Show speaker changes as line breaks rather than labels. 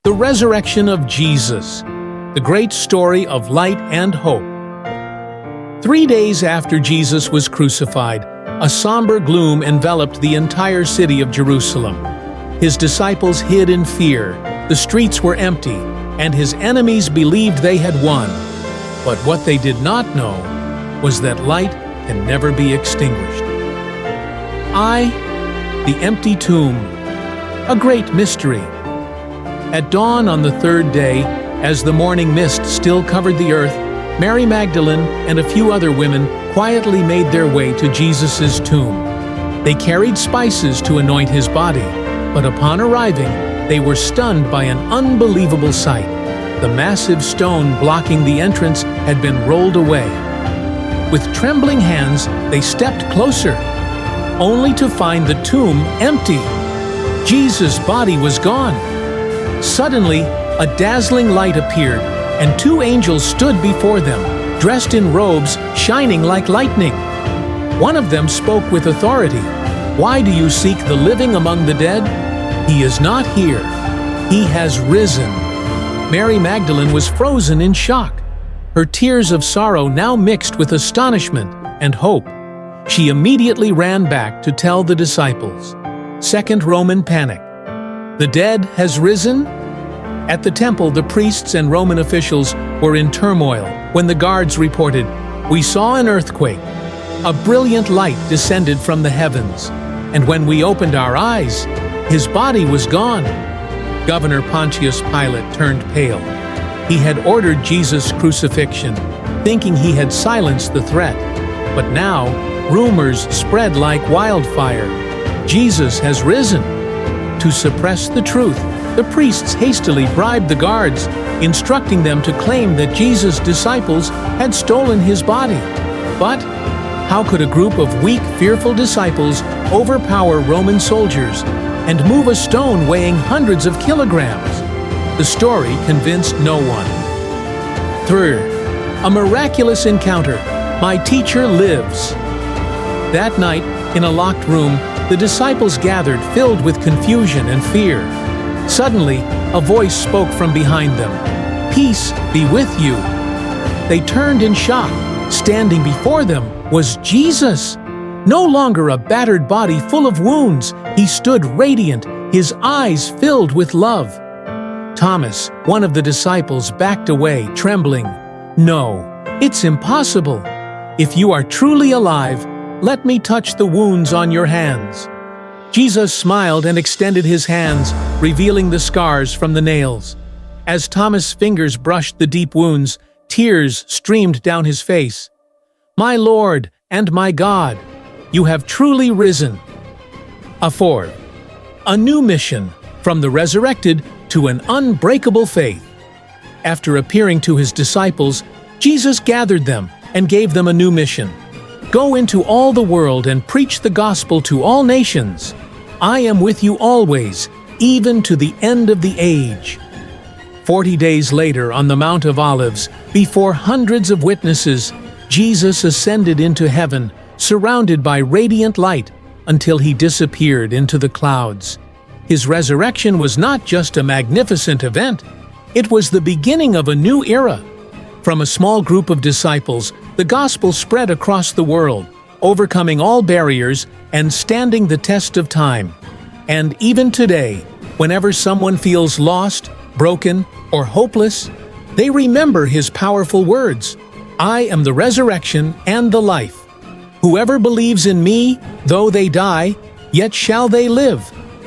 The resurrection of Jesus, the great story of light and hope. 3 days after Jesus was crucified, a somber gloom enveloped the entire city of Jerusalem. His disciples hid in fear, the streets were empty, and his enemies believed they had won. But what they did not know was that light can never be extinguished. The empty tomb, a great mystery. At dawn on the third day, as the morning mist still covered the earth, Mary Magdalene and a few other women quietly made their way to Jesus' tomb. They carried spices to anoint his body, but upon arriving, they were stunned by an unbelievable sight. The massive stone blocking the entrance had been rolled away. With trembling hands, they stepped closer, only to find the tomb empty. Jesus' body was gone. Suddenly, a dazzling light appeared, and 2 angels stood before them, dressed in robes shining like lightning. One of them spoke with authority. "Why do you seek the living among the dead? He is not here. He has risen." Mary Magdalene was frozen in shock. Her tears of sorrow now mixed with astonishment and hope. She immediately ran back to tell the disciples. Second Roman panic. The dead has risen? At the temple, the priests and Roman officials were in turmoil when the guards reported, "We saw an earthquake. A brilliant light descended from the heavens, and when we opened our eyes, his body was gone." Governor Pontius Pilate turned pale. He had ordered Jesus' crucifixion, thinking he had silenced the threat. But now, rumors spread like wildfire. Jesus has risen. To suppress the truth, the priests hastily bribed the guards, instructing them to claim that Jesus' disciples had stolen his body. But how could a group of weak, fearful disciples overpower Roman soldiers and move a stone weighing hundreds of kilograms? The story convinced no one. Third, a miraculous encounter. My teacher lives. That night, in a locked room, the disciples gathered, filled with confusion and fear. Suddenly, a voice spoke from behind them. "Peace be with you." They turned in shock. Standing before them was Jesus. No longer a battered body full of wounds, he stood radiant, his eyes filled with love. Thomas, one of the disciples, backed away, trembling. "No, it's impossible. If you are truly alive, let me touch the wounds on your hands." Jesus smiled and extended his hands, revealing the scars from the nails. As Thomas' fingers brushed the deep wounds, tears streamed down his face. "My Lord and my God, you have truly risen." A new mission, from the resurrected to an unbreakable faith. After appearing to his disciples, Jesus gathered them and gave them a new mission. "Go into all the world and preach the gospel to all nations. I am with you always, even to the end of the age." 40 days later, on the Mount of Olives, before hundreds of witnesses, Jesus ascended into heaven, surrounded by radiant light, until he disappeared into the clouds. His resurrection was not just a magnificent event, it was the beginning of a new era. From a small group of disciples, the gospel spread across the world, overcoming all barriers and standing the test of time. And even today, whenever someone feels lost, broken, or hopeless, they remember his powerful words, "I am the resurrection and the life. Whoever believes in me, though they die, yet shall they live."